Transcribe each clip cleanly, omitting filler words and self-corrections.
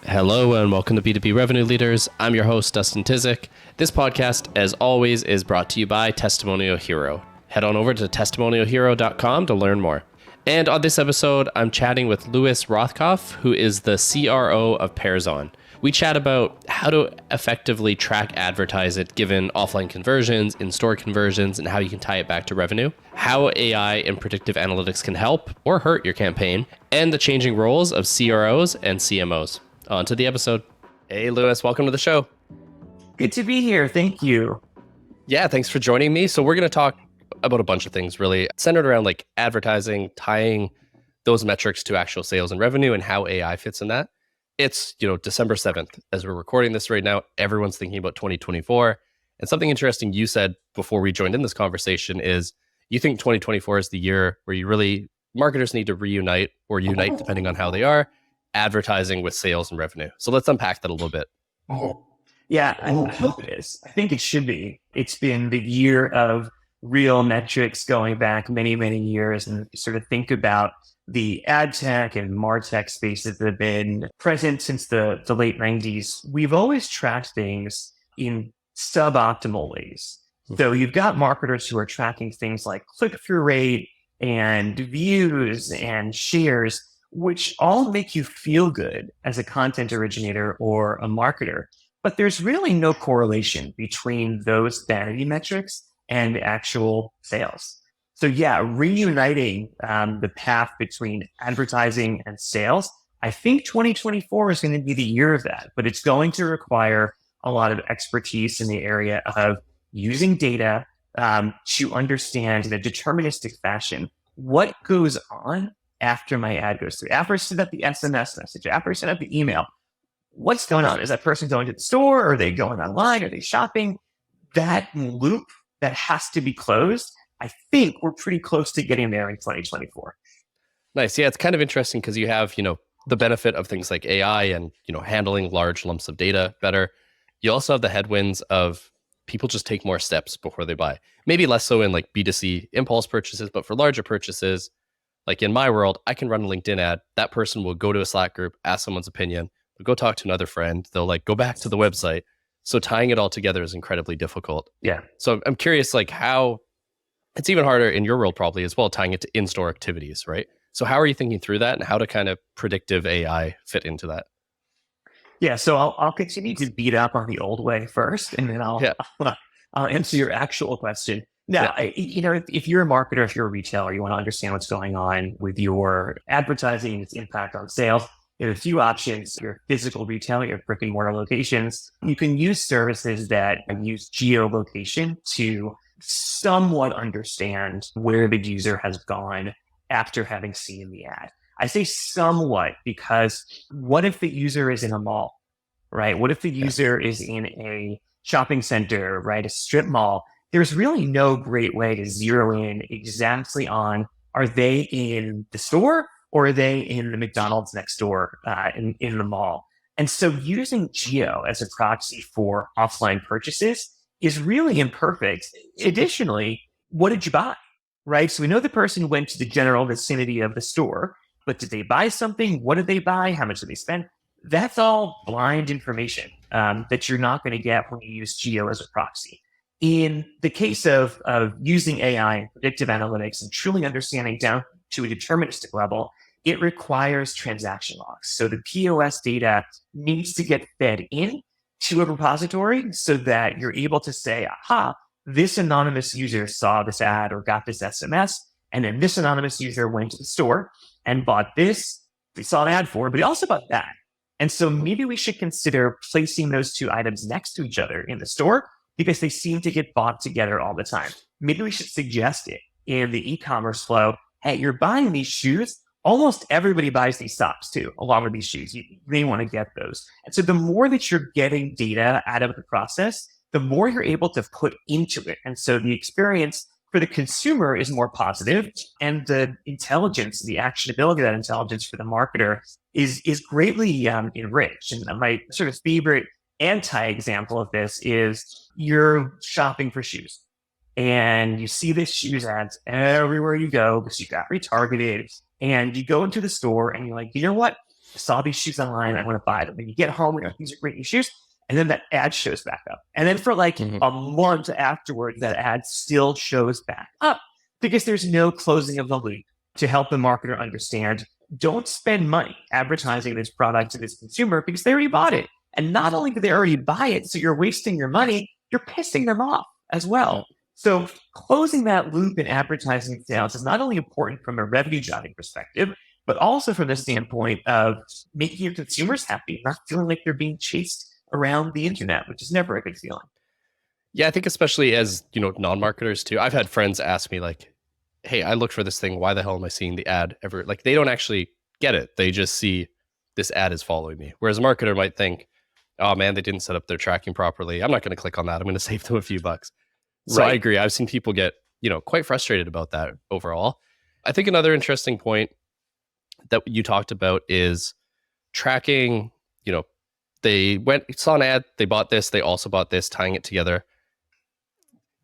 Hello and welcome to B2B Revenue Leaders. I'm your host, Dustin. This podcast, as always, is brought to you by Testimonial Hero. Head on over to testimonialhero.com to learn more. And on this episode, I'm chatting with Lewis Rothkopf, who is the CRO of Pairzon. We chat about how to effectively track advertise it given offline conversions, in-store conversions, and how you can tie it back to revenue, how AI and predictive analytics can help or hurt your campaign, and the changing roles of CROs and CMOs. On to the episode. Hey, Lewis, welcome to the show. Good to be here. Thank you. Yeah, thanks for joining me. So we're going to talk about a bunch of things really centered around like advertising, tying those metrics to actual sales and revenue and how AI fits in that. It's, December 7th as we're recording this right now. Everyone's thinking about 2024. And something interesting you said before we joined in this conversation is you think 2024 is the year where marketers need to reunite or unite depending on how they are, advertising with sales and revenue. So let's unpack that a little bit. Yeah, I hope it is. I think it should be. It's been the year of real metrics going back many, many years, and sort of think about the ad tech and MarTech spaces that have been present since the late 90s. We've always tracked things in suboptimal ways. So you've got marketers who are tracking things like click-through rate and views and shares, which all make you feel good as a content originator or a marketer. But there's really no correlation between those vanity metrics and actual sales. So yeah, reuniting the path between advertising and sales, I think 2024 is going to be the year of that, but it's going to require a lot of expertise in the area of using data to understand in a deterministic fashion what goes on after my ad goes through, after I send out the SMS message, after I send out the email. What's going on? Is that person going to the store? Are they going online? Are they shopping? That loop that has to be closed, I think we're pretty close to getting there in 2024. Nice. Yeah, it's kind of interesting because you have, the benefit of things like AI and, handling large lumps of data better. You also have the headwinds of people just take more steps before they buy. Maybe less so in like B2C impulse purchases, but for larger purchases, like in my world, I can run a LinkedIn ad. That person will go to a Slack group, ask someone's opinion, they'll go talk to another friend. They'll go back to the website. So tying it all together is incredibly difficult. Yeah. So I'm curious, how it's even harder in your world probably as well, tying it to in-store activities, right? So how are you thinking through that and how to kind of predictive AI fit into that? Yeah. So I'll continue to beat up on the old way first, and then I'll answer your actual question. Now, if you're a marketer, if you're a retailer, you want to understand what's going on with your advertising and its impact on sales. There are a few options. Your physical retail, your brick and mortar locations. You can use services that use geolocation to somewhat understand where the user has gone after having seen the ad. I say somewhat because what if the user is in a mall, right? What if the user is in a shopping center, right? A strip mall? There's really no great way to zero in exactly on, are they in the store or are they in the McDonald's next door in the mall? And so using geo as a proxy for offline purchases is really imperfect. Additionally, what did you buy, right? So we know the person went to the general vicinity of the store, but did they buy something? What did they buy? How much did they spend? That's all blind information that you're not going to get when you use geo as a proxy. In the case of using AI and predictive analytics and truly understanding down to a deterministic level, it requires transaction logs. So the POS data needs to get fed in to a repository so that you're able to say, aha, this anonymous user saw this ad or got this SMS, and then this anonymous user went to the store and bought this. They saw an ad for it, but he also bought that. And so maybe we should consider placing those two items next to each other in the store because they seem to get bought together all the time. Maybe we should suggest it in the e-commerce flow. Hey, you're buying these shoes. Almost everybody buys these socks too, along with these shoes. You may want to get those. And so the more that you're getting data out of the process, the more you're able to put into it. And so the experience for the consumer is more positive, and the intelligence, the actionability of that intelligence for the marketer is greatly enriched. And my sort of favorite anti-example of this is you're shopping for shoes. And you see this shoes ads everywhere you go because you got retargeted. And you go into the store and you're like, you know what? saw these shoes online. I want to buy them. And you get home and these are great new shoes. And then that ad shows back up. And then for like a month afterwards, that ad still shows back up because there's no closing of the loop to help the marketer understand, don't spend money advertising this product to this consumer because they already bought it. And not only did they already buy it, so you're wasting your money, you're pissing them off as well. So closing that loop in advertising sales is not only important from a revenue driving perspective, but also from the standpoint of making your consumers happy, not feeling like they're being chased around the internet, which is never a good feeling. Yeah, I think especially as, non-marketers too. I've had friends ask me like, hey, I looked for this thing. Why the hell am I seeing the ad ever? Like they don't actually get it. They just see this ad is following me. Whereas a marketer might think, oh man, they didn't set up their tracking properly. I'm not going to click on that. I'm going to save them a few bucks. So right. I agree. I've seen people get, quite frustrated about that overall. I think another interesting point that you talked about is tracking, they saw an ad, they bought this, they also bought this, tying it together.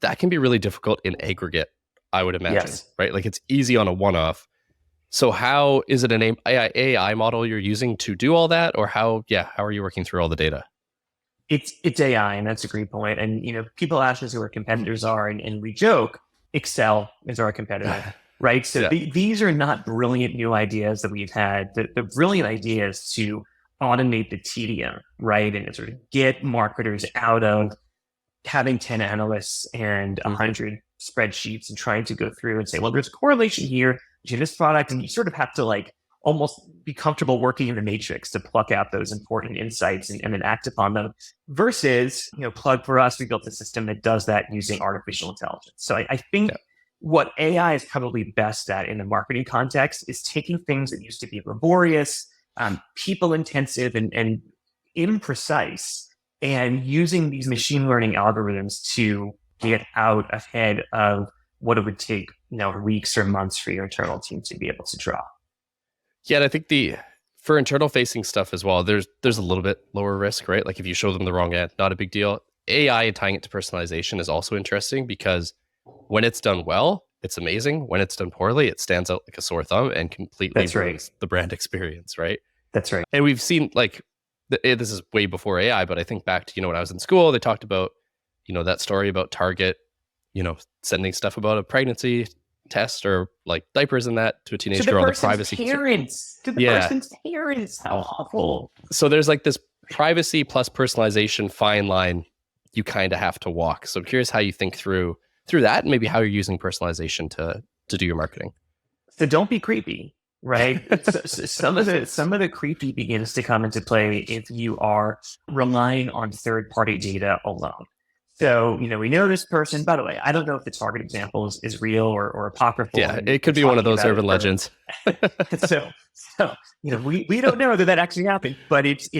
That can be really difficult in aggregate, I would imagine, yes. Right? Like it's easy on a one-off. So how is it an AI model you're using to do all that? Or how are you working through all the data? It's AI, and that's a great point. And, people ask us who our competitors are, and we joke, Excel is our competitor, right? So these are not brilliant new ideas that we've had. The brilliant idea is to automate the tedium, right? And sort of get marketers out of having 10 analysts and 100 spreadsheets and trying to go through and say, well, there's a correlation here to this product. And you sort of have to like almost be comfortable working in the matrix to pluck out those important insights and then act upon them versus, plug for us, we built a system that does that using artificial intelligence. So I think what AI is probably best at in the marketing context is taking things that used to be laborious, people intensive and imprecise, and using these machine learning algorithms to get out ahead of what it would take, weeks or months for your internal team to be able to draw. Yeah, and I think for internal facing stuff as well, there's a little bit lower risk, right? Like if you show them the wrong ad, not a big deal. AI and tying it to personalization is also interesting because when it's done well, it's amazing. When it's done poorly, it stands out like a sore thumb and completely ruins the brand experience, right? That's right. And we've seen like, this is way before AI, but I think back to, when I was in school, they talked about, that story about Target, sending stuff about a pregnancy test or like diapers and that to a teenage girl. To the person's parents. How awful. So there's like this privacy plus personalization fine line you kind of have to walk. So I'm curious how you think through that and maybe how you're using personalization to do your marketing. So don't be creepy, right? Some of the creepy begins to come into play if you are relying on third-party data alone. So, we know this person, by the way, I don't know if the Target example is real or apocryphal. Yeah, it could be one of those urban legends. so, we don't know that actually happened, but it's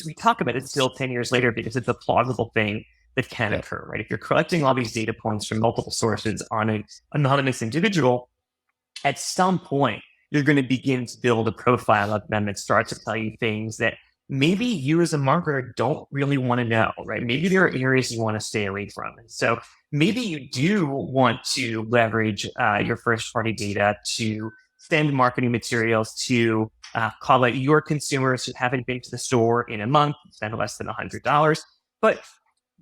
we talk about it still 10 years later because it's a plausible thing that can occur, right? If you're collecting all these data points from multiple sources on an anonymous individual, at some point, you're going to begin to build a profile of them that starts to tell you things that maybe you as a marketer don't really want to know, right? Maybe there are areas you want to stay away from. And so maybe you do want to leverage your first party data to send marketing materials to call out your consumers who haven't been to the store in a month, spend less than $100. But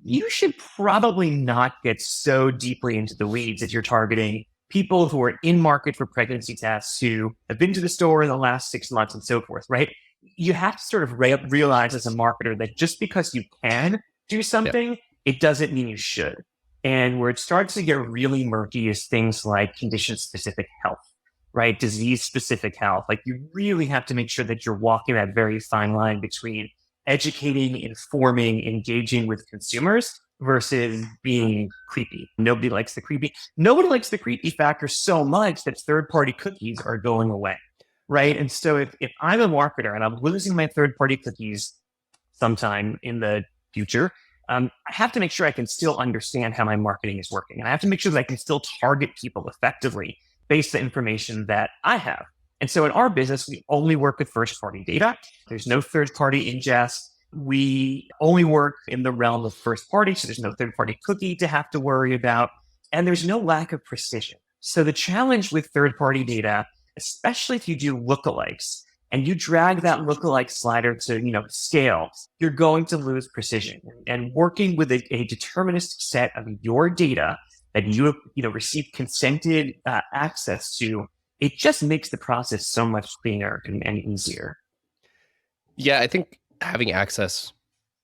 you should probably not get so deeply into the weeds that you're targeting people who are in market for pregnancy tests who have been to the store in the last 6 months and so forth, right? You have to sort of realize as a marketer that just because you can do something, it doesn't mean you should. And where it starts to get really murky is things like condition-specific health, right? Disease-specific health. Like you really have to make sure that you're walking that very fine line between educating, informing, engaging with consumers versus being creepy. Nobody likes the creepy. Nobody likes the creepy factor so much that third-party cookies are going away. Right. And so if I'm a marketer and I'm losing my third-party cookies sometime in the future, I have to make sure I can still understand how my marketing is working. And I have to make sure that I can still target people effectively based on the information that I have. And so in our business, we only work with first-party data. There's no third-party ingest. We only work in the realm of first-party, so there's no third-party cookie to have to worry about. And there's no lack of precision. So the challenge with third-party data, especially if you do lookalikes and you drag that lookalike slider to, scale, you're going to lose precision. And working with a deterministic set of your data that you receive consented access to, it just makes the process so much cleaner and easier. Yeah, I think having access,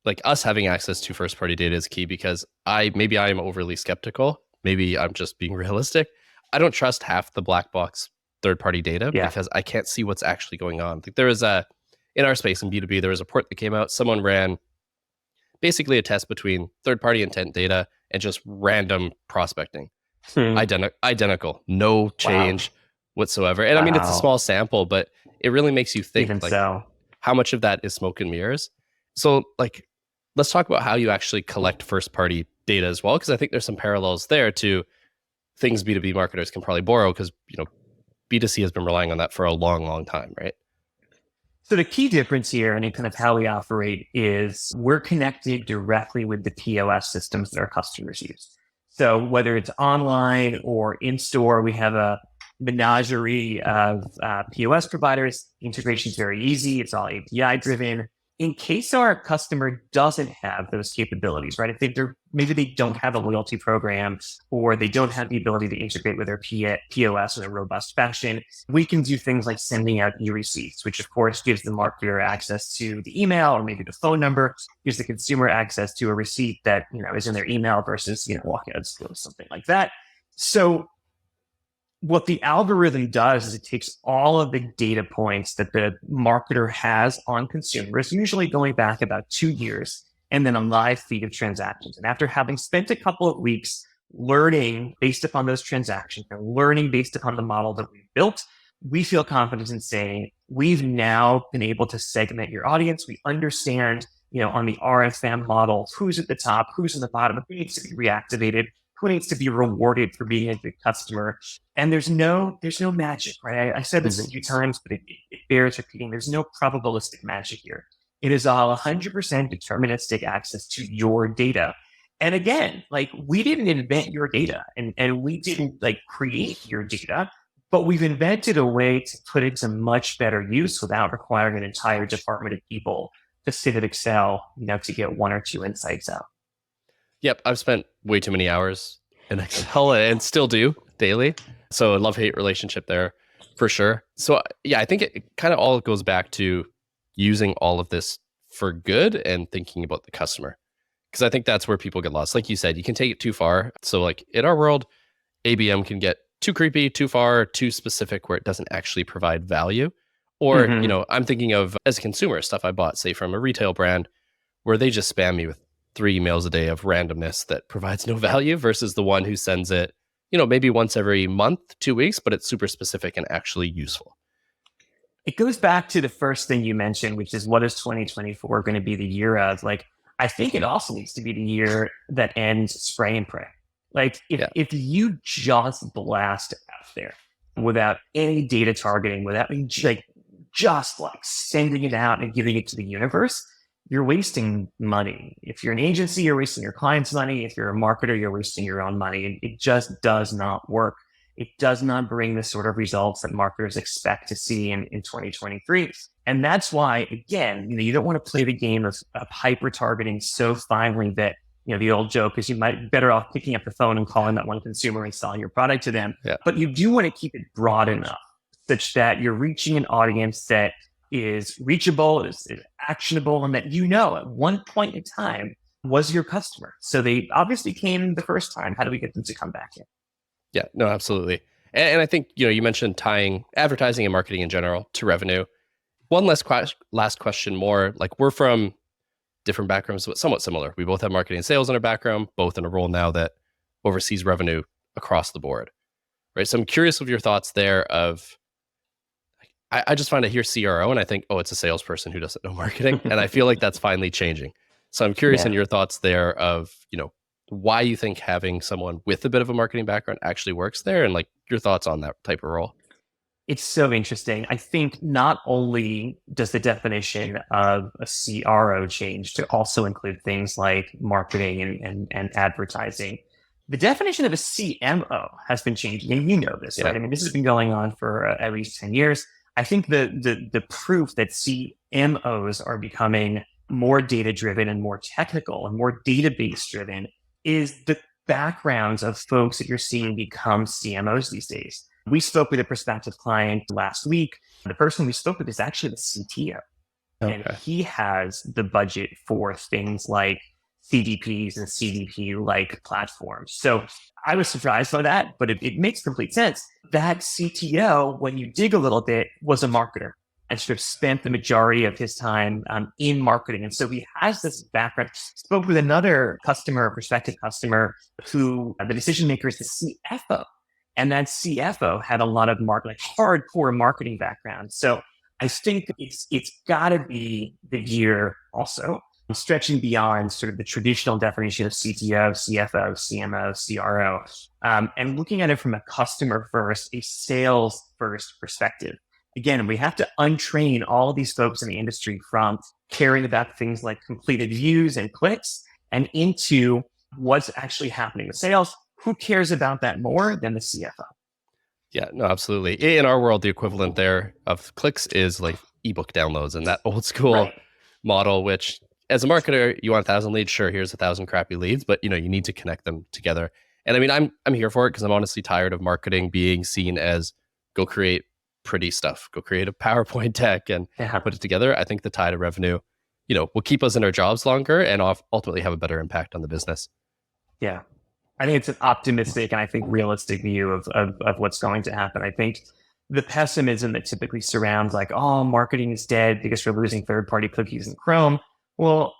like us having access to first party data is key because maybe I am overly skeptical. Maybe I'm just being realistic. I don't trust half the black box third party data because I can't see what's actually going on. Like there was in our space in B2B, there was a report that came out. Someone ran basically a test between third party intent data and just random prospecting. Identical, no change whatsoever. And I mean, it's a small sample, but it really makes you think how much of that is smoke and mirrors. So like, let's talk about how you actually collect first party data as well, because I think there's some parallels there to things B2B marketers can probably borrow because, B2C has been relying on that for a long, long time, right? So the key difference here and kind of how we operate is we're connected directly with the POS systems that our customers use. So whether it's online or in-store, we have a menagerie of POS providers. Integration is very easy. It's all API driven. In case our customer doesn't have those capabilities, right? If maybe they don't have a loyalty program or they don't have the ability to integrate with their POS in a robust fashion, we can do things like sending out e-receipts, which of course gives the marketer access to the email or maybe the phone number, gives the consumer access to a receipt that is in their email versus walking out of school or something like that. So what the algorithm does is it takes all of the data points that the marketer has on consumers, usually going back about 2 years, and then a live feed of transactions. And after having spent a couple of weeks learning based upon those transactions and learning based upon the model that we've built, we feel confident in saying we've now been able to segment your audience. We understand, on the RFM model, who's at the top, who's in the bottom, who needs to be reactivated, who needs to be rewarded for being a good customer. And there's no magic, right? I said this a few times, but it bears repeating. There's no probabilistic magic here. It is all 100% deterministic access to your data. And again, we didn't invent your data and we didn't create your data, but we've invented a way to put it to much better use without requiring an entire department of people to sit at Excel, to get one or two insights out. Yep, I've spent way too many hours in Excel and still do daily. So a love-hate relationship there for sure. So yeah, I think it kind of all goes back to using all of this for good and thinking about the customer. Because I think that's where people get lost. Like you said, you can take it too far. So in our world, ABM can get too creepy, too far, too specific where it doesn't actually provide value. Or, I'm thinking of as a consumer stuff I bought, say from a retail brand, where they just spam me with 3 emails a day of randomness that provides no value versus the one who sends it, maybe once every month, 2 weeks, but it's super specific and actually useful. It goes back to the first thing you mentioned, which is what is 2024 going to be the year of? I think it also needs to be the year that ends spray and pray. If you just blast out there without any data targeting, without just sending it out and giving it to the universe, you're wasting money. If you're an agency, you're wasting your client's money. If you're a marketer, you're wasting your own money. It just does not work. It does not bring the sort of results that marketers expect to see in 2023. And that's why, again, you don't want to play the game of hyper targeting so finely that, the old joke is you might be better off picking up the phone and calling that one consumer and selling your product to them. Yeah. But you do want to keep it broad enough such that you're reaching an audience that is reachable, is actionable, and that at one point in time was your customer. So they obviously came the first time. How do we get them to come back in? Yeah, no, absolutely. And I think, you mentioned tying advertising and marketing in general to revenue. One last question more, we're from different backgrounds, but somewhat similar. We both have marketing and sales in our background, both in a role now that oversees revenue across the board, right? So I'm curious of your thoughts there of, I just find I hear CRO and I think, oh, it's a salesperson who doesn't know marketing. And I feel like that's finally changing. So I'm curious in your thoughts there of, why you think having someone with a bit of a marketing background actually works there and your thoughts on that type of role. It's so interesting. I think not only does the definition of a CRO change to also include things like marketing and advertising, the definition of a CMO has been changing. And this, right? I mean, this has been going on for at least 10 years. I think the proof that CMOs are becoming more data driven and more technical and more database driven is the backgrounds of folks that you're seeing become CMOs these days. We spoke with a prospective client last week. The person we spoke with is actually the CTO. And he has the budget for things like CDPs and CDP-like platforms. So I was surprised by that, but it makes complete sense. That CTO, when you dig a little bit, was a marketer and sort of spent the majority of his time in marketing. And so he has this background. Spoke with another customer, a prospective customer, who the decision maker is the CFO. And that CFO had a lot of hardcore marketing background. So I think it's got to be the gear also stretching beyond sort of the traditional definition of CTO, CFO, CMO, CRO, and looking at it from a customer first, a sales first perspective. Again, we have to untrain all of these folks in the industry from caring about things like completed views and clicks and into what's actually happening with sales. Who cares about that more than the CFO? Yeah, no, absolutely. In our world, the equivalent there of clicks is like ebook downloads and that old school model, which as a marketer, you want 1,000 leads. Sure, here's 1,000 crappy leads, but you need to connect them together. And I mean, I'm here for it because I'm honestly tired of marketing being seen as go create pretty stuff, go create a PowerPoint deck and put it together. I think the tide of revenue, will keep us in our jobs longer and ultimately have a better impact on the business. Yeah. I think it's an optimistic and I think realistic view of what's going to happen. I think the pessimism that typically surrounds marketing is dead because we're losing third-party cookies in Chrome. Well,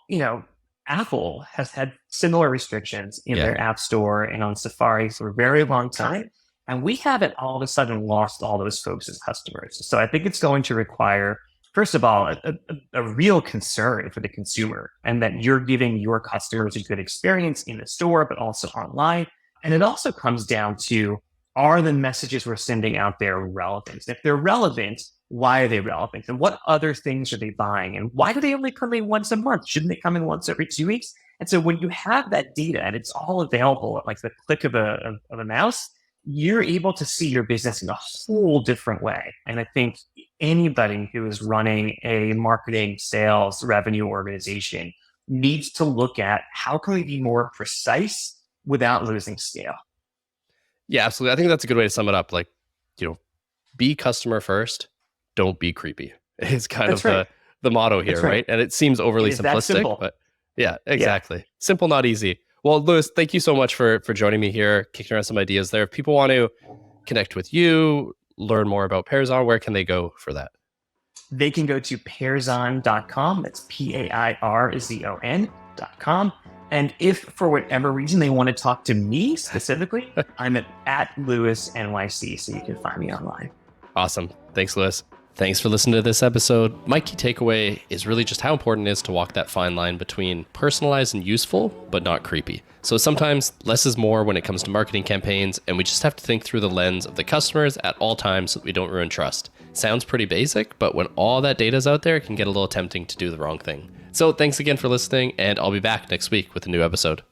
Apple has had similar restrictions in their app store and on Safari for a very long time. And we haven't all of a sudden lost all those folks as customers. So I think it's going to require, first of all, a real concern for the consumer and that you're giving your customers a good experience in the store, but also online. And it also comes down to, are the messages we're sending out there relevant? If they're relevant, why are they relevant? And what other things are they buying? And why do they only come in once a month? Shouldn't they come in once every 2 weeks? And so when you have that data and it's all available at like the click of a mouse, you're able to see your business in a whole different way. And I think anybody who is running a marketing, sales, revenue organization needs to look at how can we be more precise without losing scale. Yeah, absolutely. I think that's a good way to sum it up. Like, be customer first, don't be creepy. It's kind of the motto here, right? And it seems overly simplistic, but yeah, exactly. Yeah. Simple, not easy. Well, Lewis, thank you so much for joining me here, kicking around some ideas there. If people want to connect with you, learn more about Pairzon, where can they go for that? They can go to Pairzon.com. That's Pairzon.com. And if for whatever reason they want to talk to me specifically, I'm at Lewis NYC, so you can find me online. Awesome. Thanks, Lewis. Thanks for listening to this episode. My key takeaway is really just how important it is to walk that fine line between personalized and useful, but not creepy. So sometimes less is more when it comes to marketing campaigns, and we just have to think through the lens of the customers at all times so that we don't ruin trust. Sounds pretty basic, but when all that data is out there, it can get a little tempting to do the wrong thing. So thanks again for listening, and I'll be back next week with a new episode.